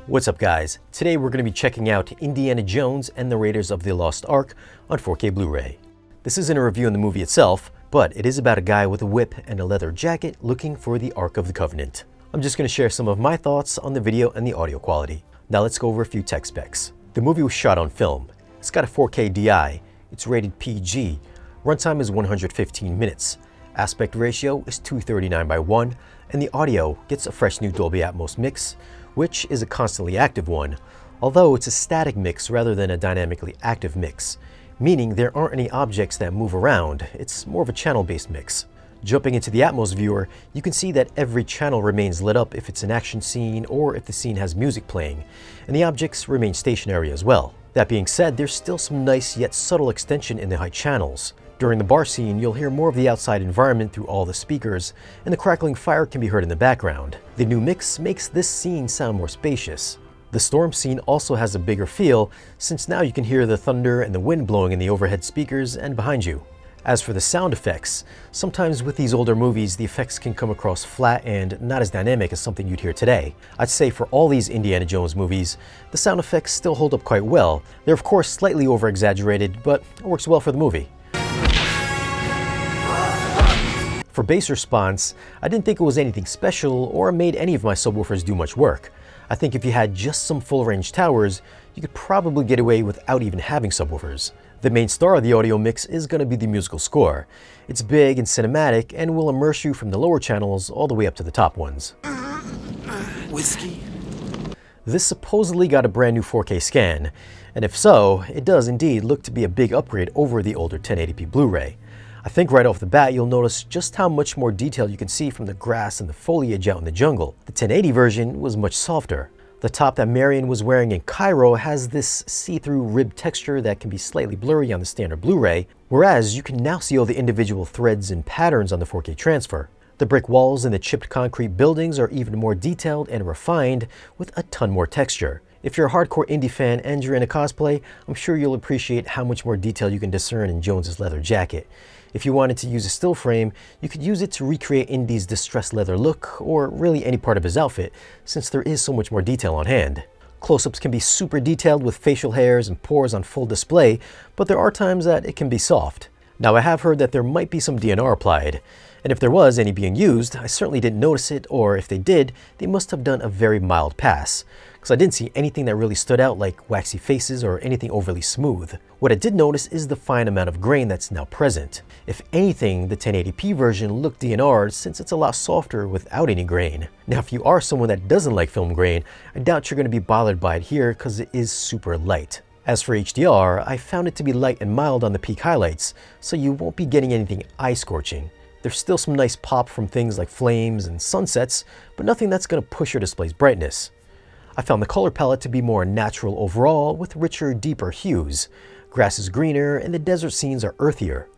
What's up guys? Today we're going to be checking out Indiana Jones and the Raiders of the Lost Ark on 4K Blu-ray. This isn't a review on the movie itself, but it is about a guy with a whip and a leather jacket looking for the Ark of the Covenant. I'm just going to share some of my thoughts on the video and the audio quality. Now let's go over a few tech specs. The movie was shot on film. It's got a 4K DI. It's rated PG. Runtime is 115 minutes. Aspect ratio is 239:1, and the audio gets a fresh new Dolby Atmos mix, which is a constantly active one, although it's a static mix rather than a dynamically active mix, meaning there aren't any objects that move around. It's more of a channel-based mix. Jumping into the Atmos viewer, you can see that every channel remains lit up if it's an action scene or if the scene has music playing, and the objects remain stationary as well. That being said, there's still some nice yet subtle extension in the high channels. During the bar scene, you'll hear more of the outside environment through all the speakers, and the crackling fire can be heard in the background. The new mix makes this scene sound more spacious. The storm scene also has a bigger feel, since now you can hear the thunder and the wind blowing in the overhead speakers and behind you. As for the sound effects, sometimes with these older movies, the effects can come across flat and not as dynamic as something you'd hear today. I'd say for all these Indiana Jones movies, the sound effects still hold up quite well. They're of course slightly over-exaggerated, but it works well for the movie. For bass response, I didn't think it was anything special or made any of my subwoofers do much work. I think if you had just some full-range towers, you could probably get away without even having subwoofers. The main star of the audio mix is going to be the musical score. It's big and cinematic and will immerse you from the lower channels all the way up to the top ones. Whiskey? This supposedly got a brand new 4K scan, and if so, it does indeed look to be a big upgrade over the older 1080p Blu-ray. I think right off the bat you'll notice just how much more detail you can see from the grass and the foliage out in the jungle. The 1080 version was much softer. The top that Marion was wearing in Cairo has this see-through rib texture that can be slightly blurry on the standard Blu-ray, whereas you can now see all the individual threads and patterns on the 4K transfer. The brick walls and the chipped concrete buildings are even more detailed and refined with a ton more texture. If you're a hardcore indie fan and you're into cosplay, I'm sure you'll appreciate how much more detail you can discern in Jones's leather jacket. If you wanted to use a still frame, you could use it to recreate Indy's distressed leather look, or really any part of his outfit, since there is so much more detail on hand. Close-ups can be super detailed with facial hairs and pores on full display, but there are times that it can be soft. Now I have heard that there might be some DNR applied, and if there was any being used, I certainly didn't notice it, or if they did, they must have done a very mild pass, because I didn't see anything that really stood out like waxy faces or anything overly smooth. What I did notice is the fine amount of grain that's now present. If anything, the 1080p version looked DNR'd since it's a lot softer without any grain. Now if you are someone that doesn't like film grain, I doubt you're going to be bothered by it here because it is super light. As for HDR, I found it to be light and mild on the peak highlights, so you won't be getting anything eye-scorching. There's still some nice pop from things like flames and sunsets, but nothing that's going to push your display's brightness. I found the color palette to be more natural overall, with richer, deeper hues. Grass is greener, and the desert scenes are earthier.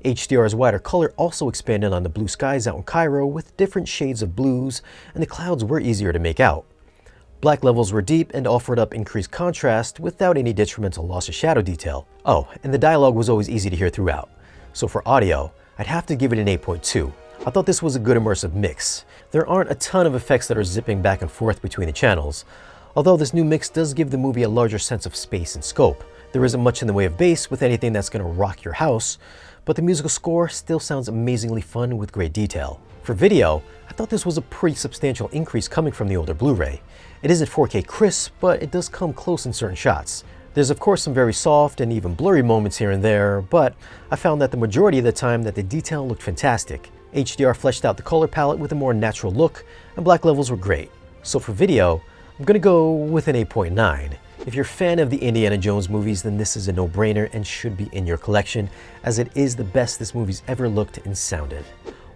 HDR's wider color also expanded on the blue skies out in Cairo with different shades of blues, and the clouds were easier to make out. Black levels were deep and offered up increased contrast without any detrimental loss of shadow detail. Oh, and the dialogue was always easy to hear throughout. So for audio, I'd have to give it an 8.2. I thought this was a good immersive mix. There aren't a ton of effects that are zipping back and forth between the channels, although this new mix does give the movie a larger sense of space and scope. There isn't much in the way of bass with anything that's going to rock your house, but the musical score still sounds amazingly fun with great detail. For video, I thought this was a pretty substantial increase coming from the older Blu-ray. It isn't 4K crisp, but it does come close in certain shots. There's of course some very soft and even blurry moments here and there, but I found that the majority of the time that the detail looked fantastic. HDR fleshed out the color palette with a more natural look, and black levels were great. So for video, I'm gonna go with an 8.9. If you're a fan of the Indiana Jones movies, then this is a no-brainer and should be in your collection, as it is the best this movie's ever looked and sounded.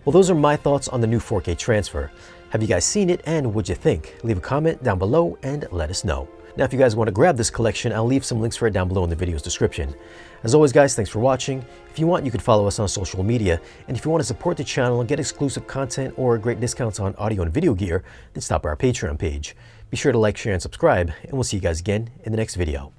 Well, those are my thoughts on the new 4K transfer. Have you guys seen it and what'd you think? Leave a comment down below and let us know. Now, if you guys want to grab this collection, I'll leave some links for it down below in the video's description. As always, guys, thanks for watching. If you want, you can follow us on social media. And if you want to support the channel and get exclusive content or great discounts on audio and video gear, then stop by our Patreon page. Be sure to like, share, and subscribe, and we'll see you guys again in the next video.